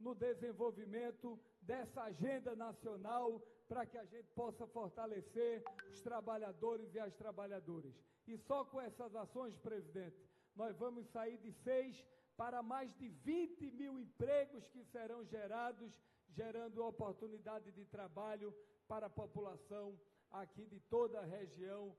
no desenvolvimento dessa agenda nacional para que a gente possa fortalecer os trabalhadores e as trabalhadoras. E só com essas ações, presidente, nós vamos sair de 6 para mais de 20 mil empregos que serão gerados, gerando oportunidade de trabalho para a população aqui de toda a região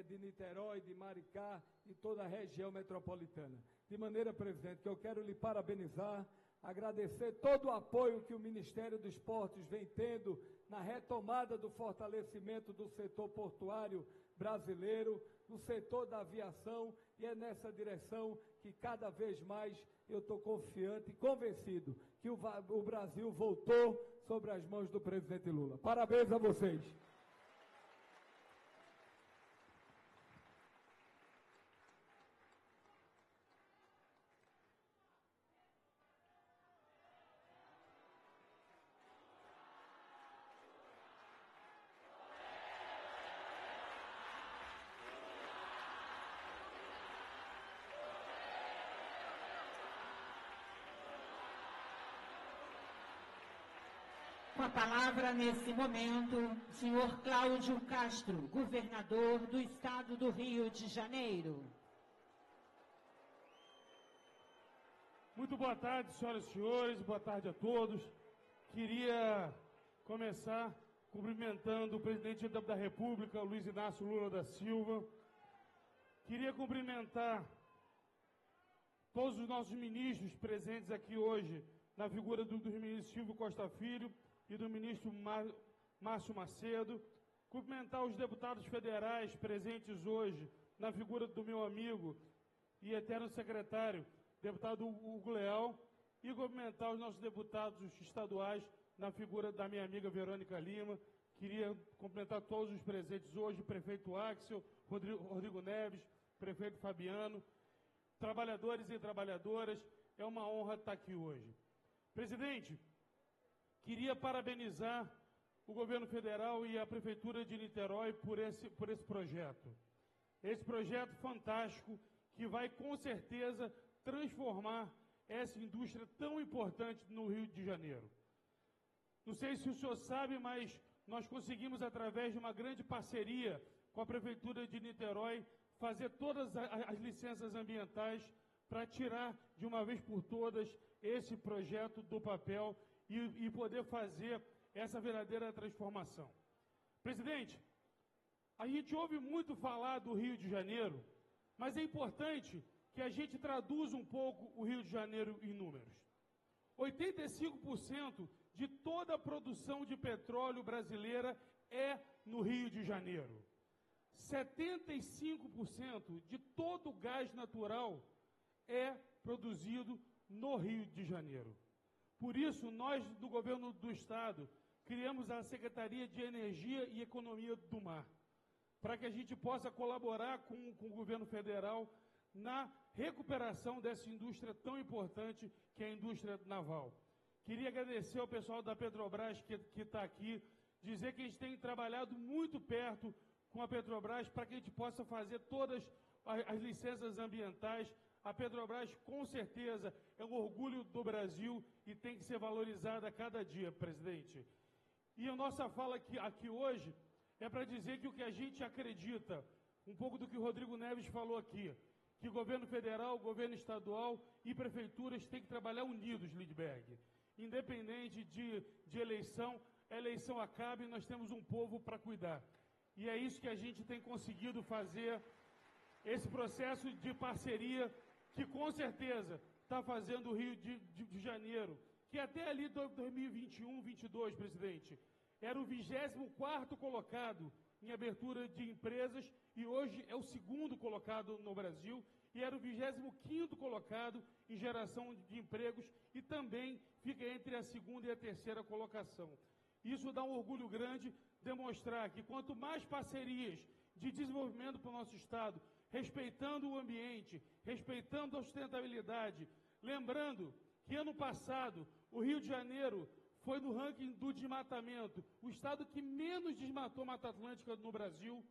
de Niterói, de Maricá e toda a região metropolitana. De maneira, presidente, que eu quero lhe parabenizar, agradecer todo o apoio que o Ministério dos Portos vem tendo na retomada do fortalecimento do setor portuário brasileiro, no setor da aviação, e é nessa direção que cada vez mais eu estou confiante e convencido que o Brasil voltou sobre as mãos do presidente Lula. Parabéns a vocês. Com a palavra, nesse momento, o senhor Cláudio Castro, governador do Estado do Rio de Janeiro. Muito boa tarde, senhoras e senhores, boa tarde a todos. Queria começar cumprimentando o presidente da República, Luiz Inácio Lula da Silva. Queria cumprimentar todos os nossos ministros presentes aqui hoje, na figura do ministro Silvio Costa Filho e do ministro Márcio Macedo. Cumprimentar os deputados federais presentes hoje, na figura do meu amigo e eterno secretário, deputado Hugo Leal, e cumprimentar os nossos deputados estaduais, na figura da minha amiga Verônica Lima. Queria cumprimentar todos os presentes hoje, o prefeito Axel, Rodrigo Neves, prefeito Fabiano, trabalhadores e trabalhadoras, é uma honra estar aqui hoje. Presidente, queria parabenizar o governo federal e a prefeitura de Niterói por esse projeto. Esse projeto fantástico que vai com certeza transformar essa indústria tão importante no Rio de Janeiro. Não sei se o senhor sabe, mas nós conseguimos, através de uma grande parceria com a prefeitura de Niterói, fazer todas as licenças ambientais para tirar de uma vez por todas esse projeto do papel e poder fazer essa verdadeira transformação. Presidente, a gente ouve muito falar do Rio de Janeiro, mas é importante que a gente traduza um pouco o Rio de Janeiro em números. 85% de toda a produção de petróleo brasileira é no Rio de Janeiro. 75% de todo o gás natural é produzido no Rio de Janeiro. Por isso, nós, do governo do Estado, criamos a Secretaria de Energia e Economia do Mar, para que a gente possa colaborar com o governo federal na recuperação dessa indústria tão importante que é a indústria naval. Queria agradecer ao pessoal da Petrobras que está aqui, dizer que a gente tem trabalhado muito perto com a Petrobras para que a gente possa fazer todas as licenças ambientais. A Petrobras, com certeza, é um orgulho do Brasil e tem que ser valorizada a cada dia, presidente. E a nossa fala aqui hoje é para dizer que o que a gente acredita, um pouco do que o Rodrigo Neves falou aqui, que o governo federal, o governo estadual e prefeituras têm que trabalhar unidos, Lindbergh. Independente de eleição, a eleição acaba e nós temos um povo para cuidar. E é isso que a gente tem conseguido fazer, esse processo de parceria que com certeza está fazendo o Rio de Janeiro, que até ali 2021, 2022, presidente, era o 24º colocado em abertura de empresas e hoje é o 2º colocado no Brasil e era o 25º colocado em geração de empregos e também fica entre a 2ª e a 3ª colocação. Isso dá um orgulho grande demonstrar que quanto mais parcerias de desenvolvimento para o nosso Estado, respeitando o ambiente, respeitando a sustentabilidade, lembrando que ano passado o Rio de Janeiro foi no ranking do desmatamento, o estado que menos desmatou Mata Atlântica no Brasil,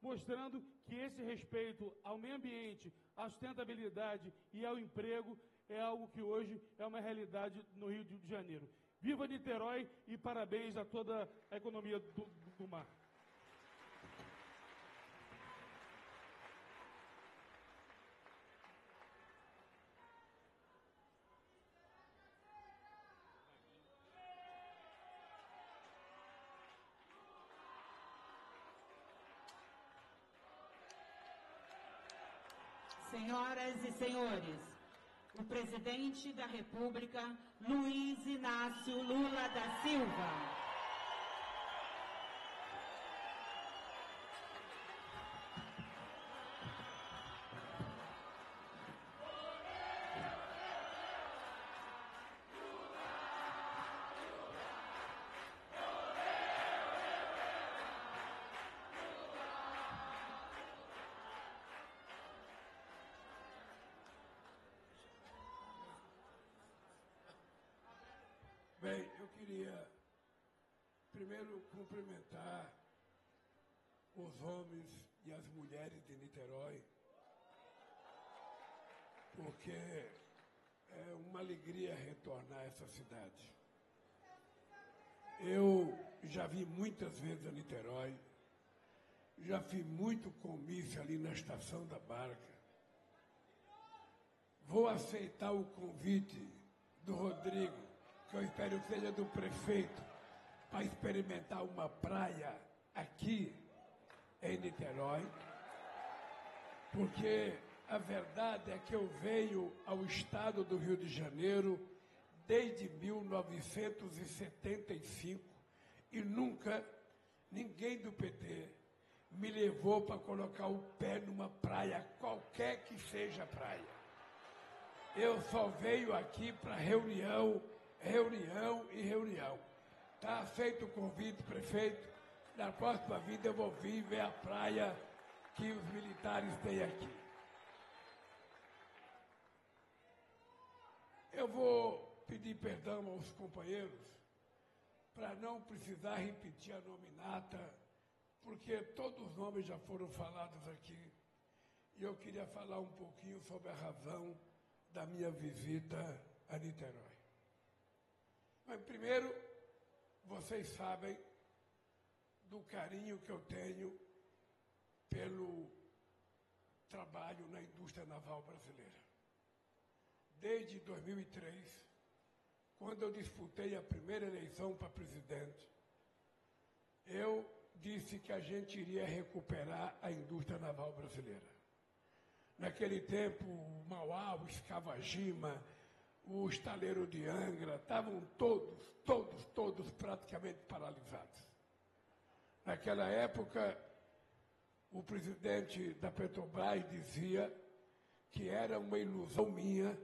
mostrando que esse respeito ao meio ambiente, à sustentabilidade e ao emprego é algo que hoje é uma realidade no Rio de Janeiro. Viva Niterói e parabéns a toda a economia do mar. Senhoras e senhores, o presidente da República, Luiz Inácio Lula da Silva. Bem, eu queria primeiro cumprimentar os homens e as mulheres de Niterói, porque é uma alegria retornar a essa cidade. Eu já vim muitas vezes a Niterói, já fiz muito comício ali na Estação da Barca. Vou aceitar o convite do Rodrigo, que eu espero que seja do prefeito, para experimentar uma praia aqui em Niterói, porque a verdade é que eu venho ao estado do Rio de Janeiro desde 1975 e nunca ninguém do PT me levou para colocar o pé numa praia, qualquer que seja a praia. Eu só venho aqui para reunião e reunião. Está aceito o convite, prefeito. Na próxima vida eu vou vir ver a praia que os militares têm aqui. Eu vou pedir perdão aos companheiros para não precisar repetir a nominata, porque todos os nomes já foram falados aqui. E eu queria falar um pouquinho sobre a razão da minha visita a Niterói. Mas primeiro, vocês sabem do carinho que eu tenho pelo trabalho na indústria naval brasileira. Desde 2003, quando eu disputei a primeira eleição para presidente, eu disse que a gente iria recuperar a indústria naval brasileira. Naquele tempo, o Mauá, o Escavagima, o estaleiro de Angra, estavam todos praticamente paralisados. Naquela época, o presidente da Petrobras dizia que era uma ilusão minha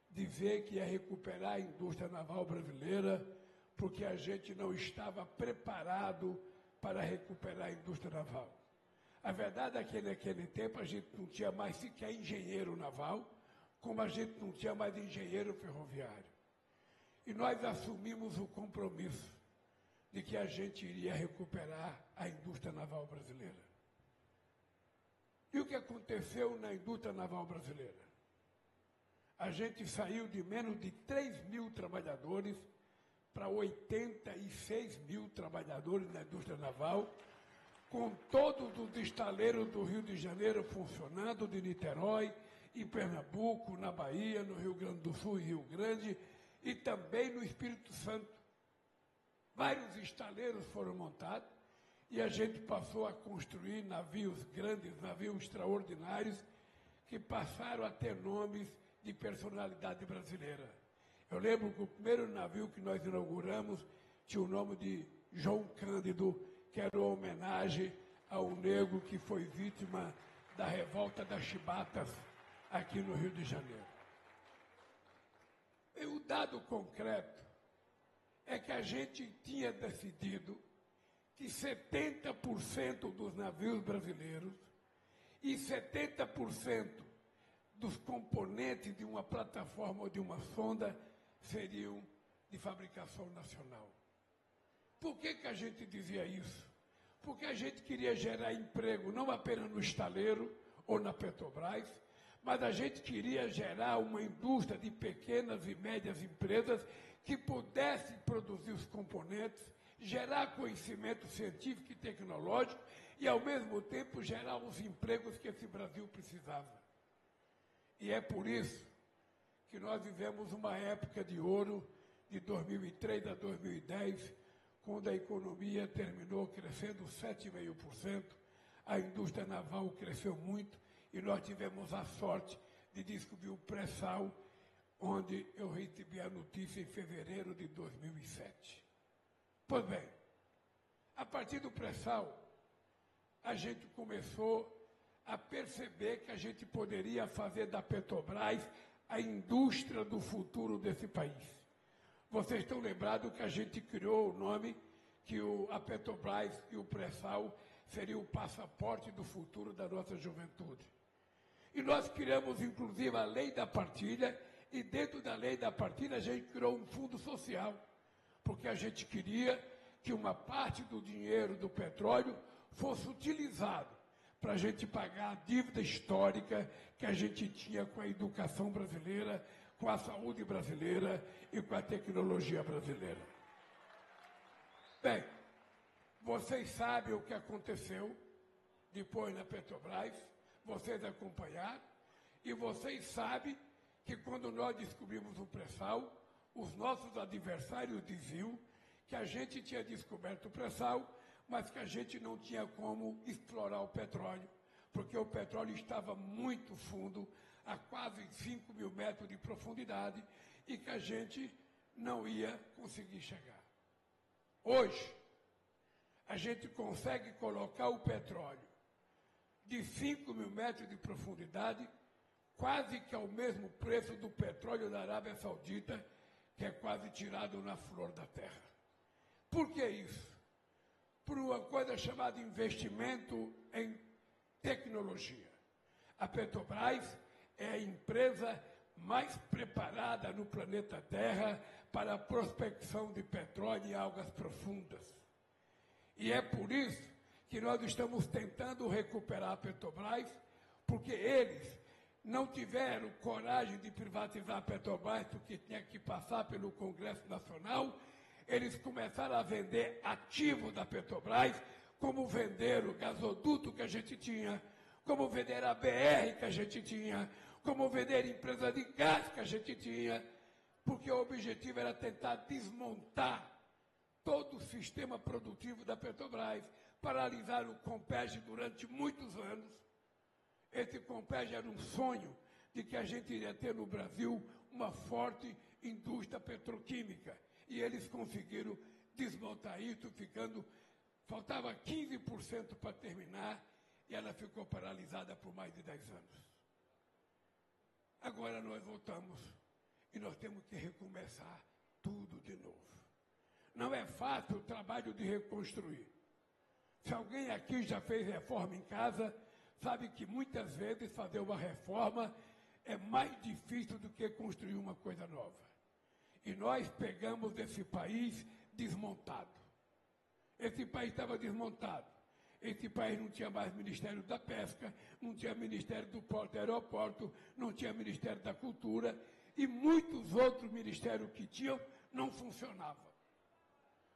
dizer que ia recuperar a indústria naval brasileira, porque a gente não estava preparado para recuperar a indústria naval. A verdade é que naquele tempo a gente não tinha mais sequer engenheiro naval, como a gente não tinha mais engenheiro ferroviário. E nós assumimos o compromisso de que a gente iria recuperar a indústria naval brasileira. E o que aconteceu na indústria naval brasileira? A gente saiu de menos de 3 mil trabalhadores para 86 mil trabalhadores na indústria naval, com todos os estaleiros do Rio de Janeiro funcionando, de Niterói, em Pernambuco, na Bahia, no Rio Grande do Sul e Rio Grande, e também no Espírito Santo. Vários estaleiros foram montados e a gente passou a construir navios grandes, navios extraordinários, que passaram a ter nomes de personalidade brasileira. Eu lembro que o primeiro navio que nós inauguramos tinha o nome de João Cândido, que era uma homenagem ao negro que foi vítima da revolta das chibatas aqui no Rio de Janeiro. E o dado concreto é que a gente tinha decidido que 70% dos navios brasileiros e 70% dos componentes de uma plataforma ou de uma sonda seriam de fabricação nacional. Por que a gente dizia isso? Porque a gente queria gerar emprego não apenas no estaleiro ou na Petrobras, mas a gente queria gerar uma indústria de pequenas e médias empresas que pudesse produzir os componentes, gerar conhecimento científico e tecnológico e, ao mesmo tempo, gerar os empregos que esse Brasil precisava. E é por isso que nós vivemos uma época de ouro de 2003 a 2010, quando a economia terminou crescendo 7,5%, a indústria naval cresceu muito e nós tivemos a sorte de descobrir o pré-sal, onde eu recebi a notícia em fevereiro de 2007. Pois bem, a partir do pré-sal, a gente começou a perceber que a gente poderia fazer da Petrobras a indústria do futuro desse país. Vocês estão lembrados que a gente criou o nome que a Petrobras e o pré-sal seria o passaporte do futuro da nossa juventude. E nós criamos, inclusive, a lei da partilha, e dentro da lei da partilha a gente criou um fundo social, porque a gente queria que uma parte do dinheiro do petróleo fosse utilizado para a gente pagar a dívida histórica que a gente tinha com a educação brasileira, com a saúde brasileira e com a tecnologia brasileira. Bem, vocês sabem o que aconteceu depois na Petrobras, vocês acompanharam, e vocês sabem que quando nós descobrimos o pré-sal, os nossos adversários diziam que a gente tinha descoberto o pré-sal, mas que a gente não tinha como explorar o petróleo, porque o petróleo estava muito fundo, a quase 5 mil metros de profundidade, e que a gente não ia conseguir chegar. Hoje, a gente consegue colocar o petróleo de 5 mil metros de profundidade, quase que ao mesmo preço do petróleo da Arábia Saudita, que é quase tirado na flor da terra. Por que isso? Por uma coisa chamada investimento em tecnologia. A Petrobras é a empresa mais preparada no planeta Terra para a prospecção de petróleo em águas profundas. E é por isso que nós estamos tentando recuperar a Petrobras, porque eles não tiveram coragem de privatizar a Petrobras, porque tinha que passar pelo Congresso Nacional. Eles começaram a vender ativos da Petrobras, como vender o gasoduto que a gente tinha, como vender a BR que a gente tinha, como vender empresa de gás que a gente tinha, porque o objetivo era tentar desmontar todo o sistema produtivo da Petrobras, paralisar o Compeg durante muitos anos. Esse Compeg era um sonho de que a gente iria ter no Brasil uma forte indústria petroquímica. E eles conseguiram desmontar isso, faltava 15% para terminar, e ela ficou paralisada por mais de 10 anos. Agora nós voltamos e nós temos que recomeçar tudo de novo. Não é fácil o trabalho de reconstruir. Se alguém aqui já fez reforma em casa, sabe que muitas vezes fazer uma reforma é mais difícil do que construir uma coisa nova. E nós pegamos esse país desmontado. Esse país estava desmontado. Esse país não tinha mais Ministério da Pesca, não tinha Ministério do Porto e Aeroporto, não tinha Ministério da Cultura, e muitos outros ministérios que tinham não funcionavam.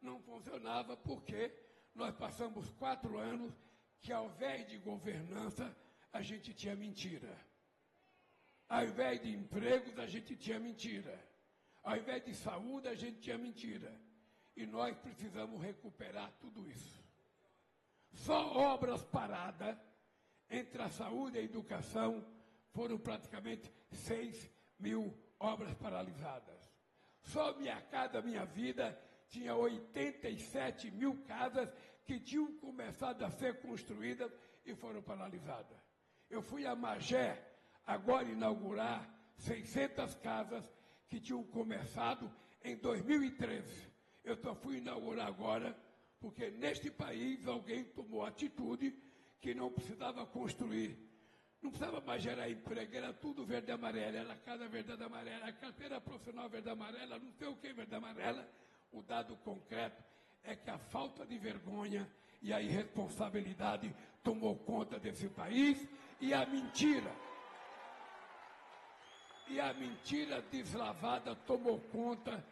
Não funcionava porque nós passamos 4 anos que, ao invés de governança, a gente tinha mentira. Ao invés de empregos, a gente tinha mentira. Ao invés de saúde, a gente tinha mentira. E nós precisamos recuperar tudo isso. Só obras paradas entre a saúde e a educação foram praticamente 6 mil obras paralisadas. Só Minha Casa Minha Vida tinha 87 mil casas que tinham começado a ser construídas e foram paralisadas. Eu fui a Magé agora inaugurar 600 casas que tinham começado em 2013. Eu só fui inaugurar agora porque neste país alguém tomou atitude que não precisava construir. Não precisava mais gerar emprego, era tudo verde e amarelo, era casa verde e amarela, carteira profissional verde e amarela, não sei o que verde e amarela. O dado concreto é que a falta de vergonha e a irresponsabilidade tomou conta desse país, e a mentira E a mentira deslavada tomou conta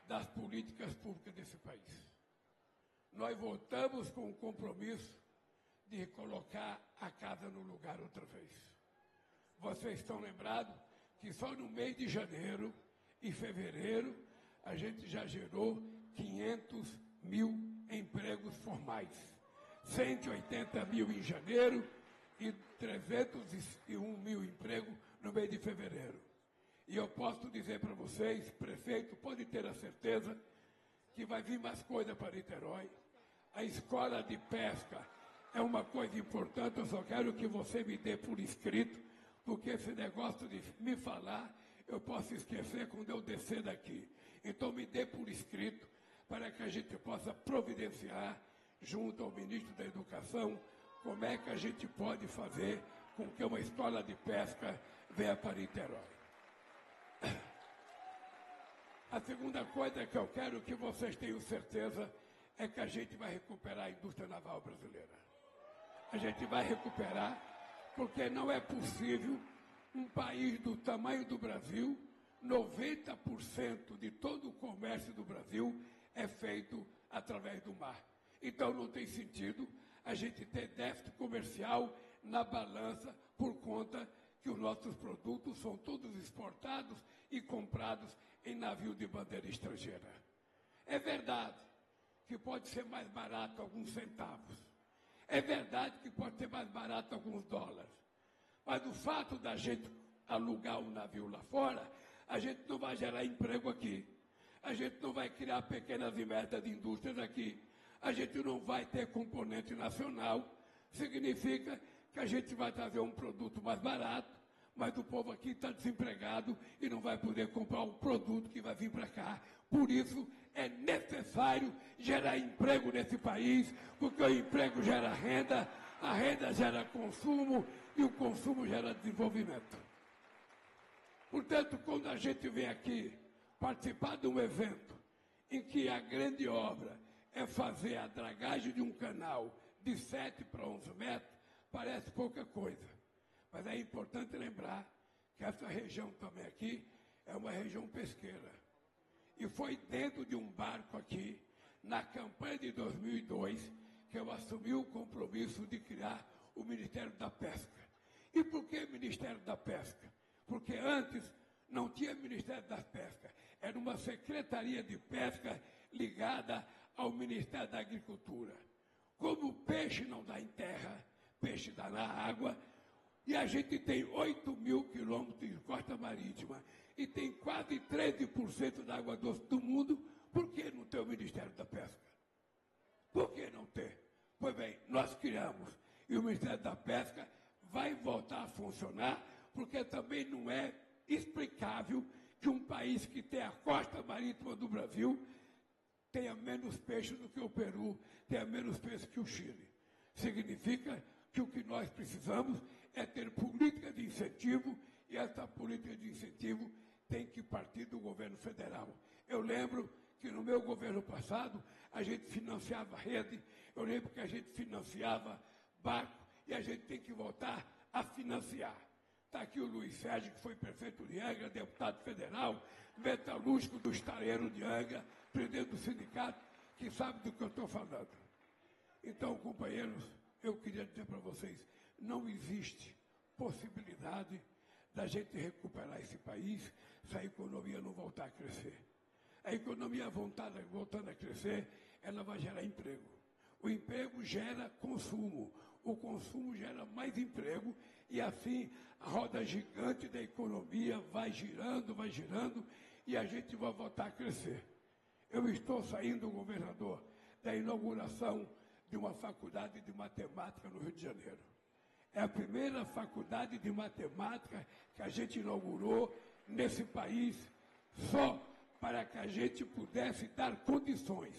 das políticas públicas desse país. Nós voltamos com o compromisso de colocar a casa no lugar outra vez. Vocês estão lembrados que só no mês de janeiro e fevereiro a gente já gerou 500 mil empregos formais. 180 mil em janeiro e 301 mil empregos no mês de fevereiro. E eu posso dizer para vocês, prefeito, pode ter a certeza que vai vir mais coisa para Niterói. A escola de pesca é uma coisa importante, eu só quero que você me dê por escrito, porque esse negócio de me falar, eu posso esquecer quando eu descer daqui. Então me dê por escrito, para que a gente possa providenciar, junto ao ministro da Educação, como é que a gente pode fazer com que uma escola de pesca venha para Niterói. A segunda coisa que eu quero que vocês tenham certeza é que a gente vai recuperar a indústria naval brasileira. A gente vai recuperar, porque não é possível um país do tamanho do Brasil, 90% de todo o comércio do Brasil é feito através do mar. Então não tem sentido a gente ter déficit comercial na balança por conta que os nossos produtos são todos exportados e comprados em navio de bandeira estrangeira. É verdade que pode ser mais barato alguns centavos. É verdade que pode ser mais barato alguns dólares. Mas o fato da gente alugar um navio lá fora, a gente não vai gerar emprego aqui. A gente não vai criar pequenas e médias indústrias aqui. A gente não vai ter componente nacional. Significa que a gente vai trazer um produto mais barato, mas o povo aqui está desempregado e não vai poder comprar um produto que vai vir para cá. Por isso, é necessário gerar emprego nesse país, porque o emprego gera renda, a renda gera consumo e o consumo gera desenvolvimento. Portanto, quando a gente vem aqui participar de um evento em que a grande obra é fazer a dragagem de um canal de 7 para 11 metros, parece pouca coisa. Mas é importante lembrar que essa região também aqui é uma região pesqueira. E foi dentro de um barco aqui, na campanha de 2002, que eu assumi o compromisso de criar o Ministério da Pesca. E por que Ministério da Pesca? Porque antes não tinha Ministério da Pesca. Era uma Secretaria de Pesca ligada ao Ministério da Agricultura. Como o peixe não dá em terra, peixe dá na água, e a gente tem 8 mil quilômetros de costa marítima e tem quase 13% da água doce do mundo, por que não tem o Ministério da Pesca? Por que não tem? Pois bem, nós criamos, e o Ministério da Pesca vai voltar a funcionar, porque também não é explicável que um país que tem a costa marítima do Brasil tenha menos peixe do que o Peru, tenha menos peixe que o Chile. Significa que o que nós precisamos é ter política de incentivo, e essa política de incentivo tem que partir do governo federal. Eu lembro que no meu governo passado, a gente financiava rede, eu lembro que a gente financiava barco, e a gente tem que voltar a financiar. Está aqui o Luiz Sérgio, que foi prefeito de Angra, deputado federal, metalúrgico do estaleiro de Angra, presidente do sindicato, que sabe do que eu estou falando. Então, companheiros, eu queria dizer para vocês, não existe possibilidade da gente recuperar esse país se a economia não voltar a crescer. A economia voltando a crescer, ela vai gerar emprego. O emprego gera consumo, o consumo gera mais emprego, e assim a roda gigante da economia vai girando, e a gente vai voltar a crescer. Eu estou saindo, governador, da inauguração de uma faculdade de matemática no Rio de Janeiro. É a primeira faculdade de matemática que a gente inaugurou nesse país, só para que a gente pudesse dar condições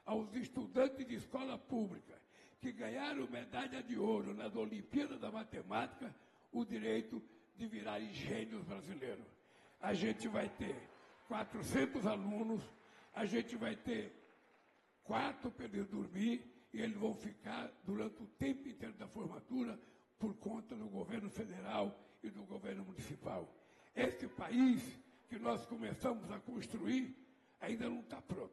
aos estudantes de escola pública que ganharam medalha de ouro nas Olimpíadas da Matemática, o direito de virarem gênios brasileiros. A gente vai ter 400 alunos, a gente vai ter quarto para eles dormir, e eles vão ficar durante o tempo inteiro da formatura por conta do governo federal e do governo municipal. Esse país que nós começamos a construir ainda não está pronto.